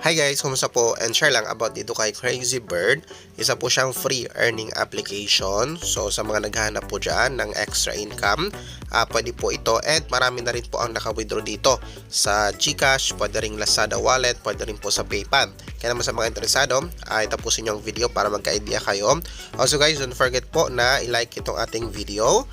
Hi guys, kumusta po? And share lang about dito kay Crazy Bird. Isa po siyang free earning application. So sa mga naghahanap po dyan ng extra income, pwede po ito. And marami na rin po ang naka-withdraw dito sa GCash, pwede rin Lazada Wallet, pwede rin po sa PayPal. Kaya naman sa mga interesado, ay tapusin nyo ang video para magka-idea kayo. Also guys, don't forget po na i-like itong ating video.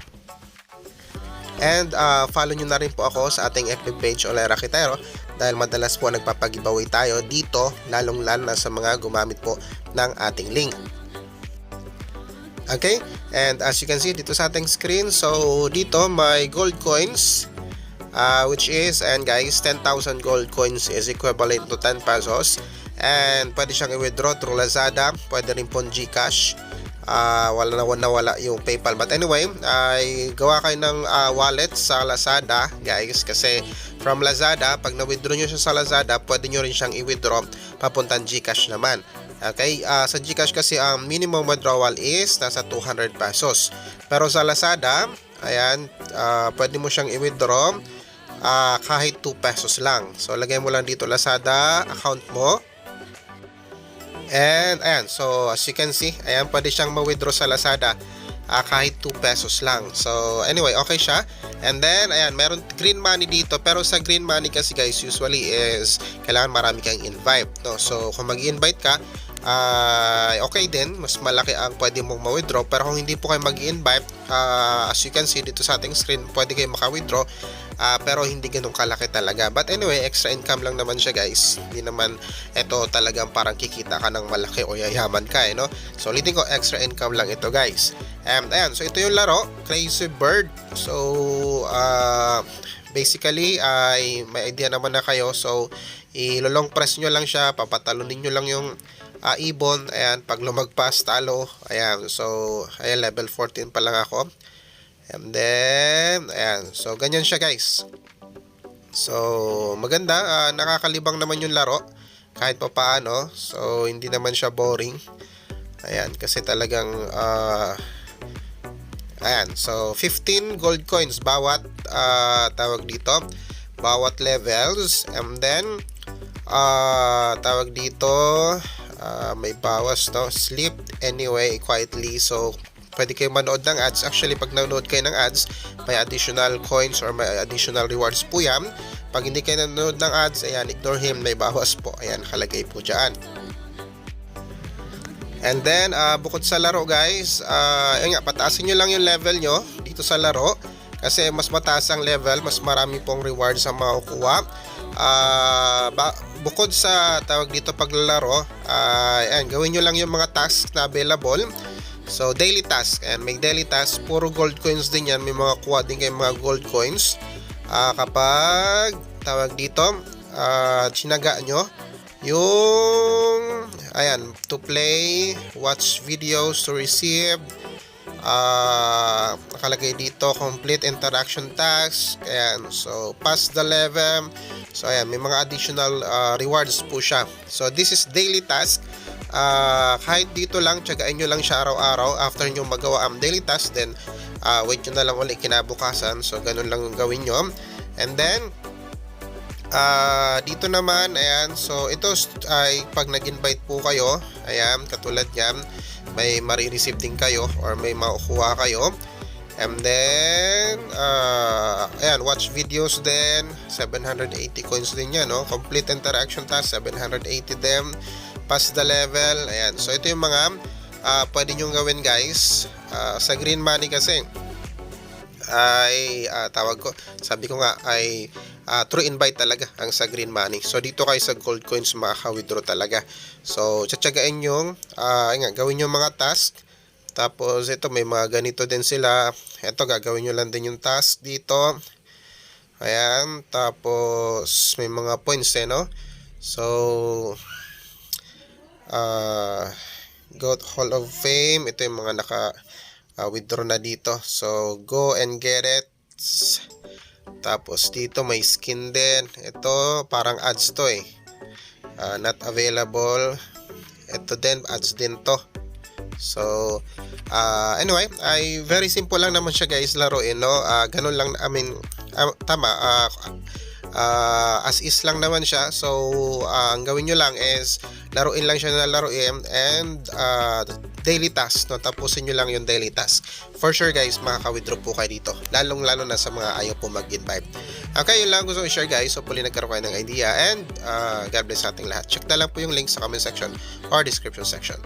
And follow nyo na rin po ako sa ating FB page Olera Kitero dahil madalas po nagpapag-giveaway tayo dito, lalong-lalo na sa mga gumamit po ng ating link. Okay, and as you can see dito sa ating screen, so dito may gold coins which is, and guys, 10,000 gold coins is equivalent to 10 pesos. And pwede siyang i-withdraw through Lazada, pwede rin po GCash. Wala yung PayPal, but anyway, ay gawa kayo ng wallet sa Lazada guys, kasi from Lazada, pag na-withdraw nyo siya sa Lazada, pwede nyo rin siyang i-withdraw papuntang GCash naman. Okay, sa GCash kasi ang minimum withdrawal is nasa 200 pesos, pero sa Lazada, ayan, pwede mo siyang i-withdraw kahit 2 pesos lang. So lagay mo lang dito Lazada account mo. And ayan, so as you can see, ayan, pwede siyang ma-withdraw sa Lazada kahit 2 pesos lang. So anyway, okay siya. And then ayan, meron green money dito, pero sa green money kasi guys, usually is kailangan marami kang invite, no? So kung mag-invite ka, okay din, mas malaki ang pwede mong ma-withdraw. Pero kung hindi po kayo mag-invite, as you can see dito sa ating screen, pwede kayo maka-withdraw, pero hindi ganun kalaki talaga. But anyway, extra income lang naman siya guys. Hindi naman ito talagang parang kikita ka ng malaki o yayaman ka, no? So ulitin ko, extra income lang ito guys. And ayan, so ito yung laro, Crazy Bird. So basically ay may idea naman na kayo. So ilolong press nyo lang siya, papatalunin nyo lang yung ibon. Ayan, pag lumagpas, talo. Ayan, so ayan, level 14 pa lang ako. And then ayan, so ganyan siya guys. So maganda, nakakalibang naman yung laro kahit pa paano. So hindi naman siya boring. Ayan, kasi talagang ayan, so 15 gold coins bawat tawag dito, bawat levels. And then tawag dito, may bawas to, sleep anyway quietly. So pwede kayo manood ng ads. Actually, pag nanonood kayo ng ads, may additional coins or may additional rewards po yan. Pag hindi kayo nanonood ng ads, ayan, ignore him, may bawas po. Ayan, nakalagay po dyan. And then, bukod sa laro guys, ayan nga, pataasin nyo lang yung level nyo dito sa laro. Kasi mas mataas ang level, mas marami pong rewards ang makukuha. Bukod sa tawag dito paglalaro, ayan, gawin nyo lang yung mga tasks na available. So daily task, and may daily task, puro gold coins din yan, may mga kuha din kayo mga gold coins kapag tawag dito sinaga nyo yung ayan, to play, watch videos, to receive, nakalagay dito complete interaction task. Ayan, so pass the level. So ayan, may mga additional rewards po siya. So this is daily task. Kahit dito lang, tsagain nyo lang siya araw-araw. After nyo magawa ang daily task, then wait nyo na lang ulit kinabukasan. So ganun lang gawin nyo. And then dito naman, ayan, so ito ay pag nag-invite po kayo, ayan, katulad yan, may marireceive din kayo or may makukuha kayo. And then ayan, watch videos din, 780 coins din yan, no? Complete interaction task, 780 din. Pass the level. Ayan, so ito yung mga pwede nyong gawin guys. Sa green money kasi ay tawag ko, sabi ko nga ay true invite talaga ang sa green money. So dito kayo sa gold coins makaka-withdraw talaga. So tsatsagain yung gawin yung mga task. Tapos ito, may mga ganito din sila. Ito, gagawin nyo lang din yung task dito. Ayan, tapos may mga points no. So Goat Hall of Fame, ito yung mga naka withdraw na dito. So go and get it. Tapos dito may skin din. Ito parang ads to not available. Ito din ads din to. So anyway, ay very simple lang naman siya guys laruin, no? Ganun lang, I mean, tama, as is lang naman siya. So ang gawin nyo lang is laruin lang siya na laruin, and daily task, no? Tapusin nyo lang yung daily task. For sure guys, makaka-withdraw po kayo dito, lalong lalo na sa mga ayaw po mag-invite. Okay, yun lang gusto ko i-share guys. Hopefully nagkaroon kayo ng idea, and God bless sa ating lahat. Check na lang po yung link sa comment section or description section.